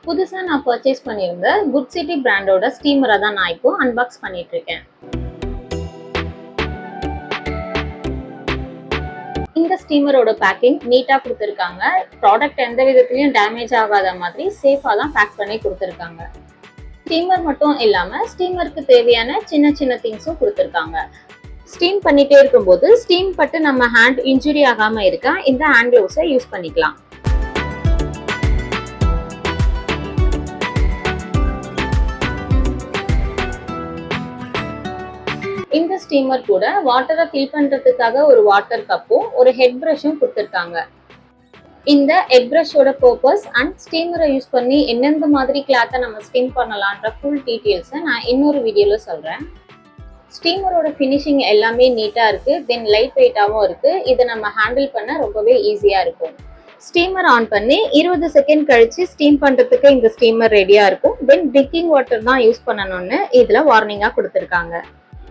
புதுசா நான் பர்ச்சேஸ் பண்ணியிருந்த குட் சிட்டி பிராண்டோட ஸ்டீமரை தான் நான் இப்போ அன்பாக்ஸ் பண்ணிட்டு இருக்கேன். இந்த ஸ்டீமரோட பேக்கிங் நீட்டா கொடுத்துருக்காங்க. ப்ராடக்ட் எந்த விதத்துலயும் டேமேஜ் ஆகாத மாதிரி சேஃபா தான் பேக் பண்ணி கொடுத்துருக்காங்க. ஸ்டீமர் மட்டும் இல்லாம ஸ்டீமருக்கு தேவையான சின்ன சின்ன திங்ஸும் கொடுத்துருக்காங்க. ஸ்டீம் பண்ணிட்டே இருக்கும்போது ஸ்டீம் பட்டு நம்ம ஹேண்ட் இன்ஜுரி ஆகாம இருக்க இந்த ஹேண்ட் கிளவுஸை யூஸ் பண்ணிக்கலாம். இந்த ஸ்டீமர் கூட வாட்டரை ஃபில் பண்றதுக்காக ஒரு வாட்டர் கப்பும் ஒரு ஹெட் பிரஷும் கொடுத்துருக்காங்க. இந்த ஹெட் பிரஷோட பர்பஸ் அண்ட் ஸ்டீமரை யூஸ் பண்ணி எந்தெந்த மாதிரி கிளாத்தை நம்ம ஸ்டீம் பண்ணலான்ற ஃபுல் டீட்டெயில்ஸை நான் இன்னொரு வீடியோல சொல்றேன். ஸ்டீமரோட ஃபினிஷிங் எல்லாமே நீட்டா இருக்கு, தென் லைட் வெயிட்டாகவும் இருக்கு. இதை நம்ம ஹேண்டில் பண்ண ரொம்பவே ஈஸியா இருக்கும். ஸ்டீமர் ஆன் பண்ணி 20 செகண்ட் கழிச்சு ஸ்டீம் பண்றதுக்கு இந்த ஸ்டீமர் ரெடியா இருக்கும். தென் ட்ரிங்கிங் வாட்டர் தான் யூஸ் பண்ணணும்னு இதுல வார்னிங்கா கொடுத்துருக்காங்க.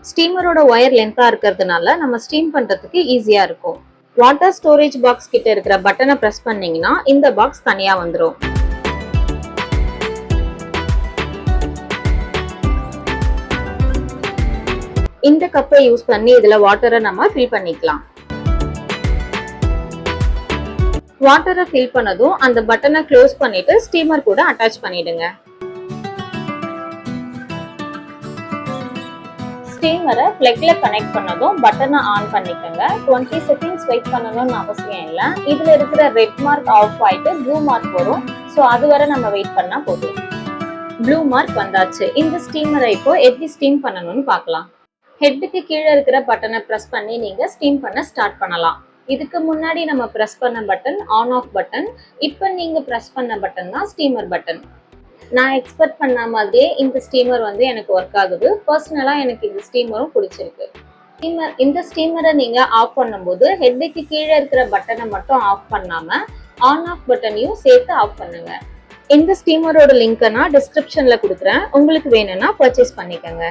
ஸ்டீமரோட ஒயர் லென்த்தா இருக்கிறதுனால நம்ம ஸ்டீம் பண்றதுக்கு ஈஸியா இருக்கும். வாட்டர் ஸ்டோரேஜ் பாக்ஸ் கிட்ட இருக்கிற பட்டனை பிரஸ் பண்ணீங்கன்னா இந்த பாக்ஸ் தனியா வந்துடும். இந்த கப்பை யூஸ் பண்ணி இதுல வாட்டரை நம்ம ஃபில் பண்ணிக்கலாம். வாட்டரை ஃபில் பண்ணதும் அந்த பட்டனை க்ளோஸ் பண்ணிட்டு ஸ்டீமர் கூட அட்டாச் பண்ணிடுங்க. ஸ்டீமரை பிளக்ல கனெக்ட் பண்ணதும் பட்டனை ஆன் பண்ணிக்கோங்க. 20 செகண்ட்ஸ் வெயிட் பண்ணணும்னு அவசியம் இல்லை. இதுல இருக்கிற ரெட் மார்க் ஆஃப் ஆயிட்டு ப்ளூ மார்க் வரும். ஸோ அது வரை நம்ம வெயிட் பண்ணா போதும். ப்ளூ மார்க் வந்தாச்சு. இந்த ஸ்டீமரை இப்போ எப்படி ஸ்டீம் பண்ணணும்னு பார்க்கலாம். ஹெட்டுக்கு கீழே இருக்கிற பட்டனை ப்ரெஸ் பண்ணி நீங்க ஸ்டீம் பண்ண ஸ்டார்ட் பண்ணலாம். இதுக்கு முன்னாடி நம்ம ப்ரெஸ் பண்ண பட்டன் ஆன் ஆஃப் பட்டன், இப்போ நீங்க ப்ரெஸ் பண்ண பட்டன் தான் ஸ்டீமர் பட்டன். நான் எக்ஸ்பெக்ட் பண்ண மாதிரியே இந்த ஸ்டீமர் எனக்கு ஒர்க் ஆகுது. பர்சனலா எனக்கு இந்த ஸ்டீமரும் பிடிச்சிருக்கு. இந்த ஸ்டீமரை நீங்க ஆஃப் பண்ணும்போது ஹெட்டுக்கு கீழே இருக்கிற பட்டனை மட்டும் ஆஃப் பண்ணாம ஆன் ஆஃப் பட்டனையும் சேர்த்து ஆஃப் பண்ணுங்க. இந்த ஸ்டீமரோட லிங்கை நான் டிஸ்கிரிப்ஷன்ல கொடுக்குறேன். உங்களுக்கு வேணும்னா பர்ச்சேஸ் பண்ணிக்கோங்க.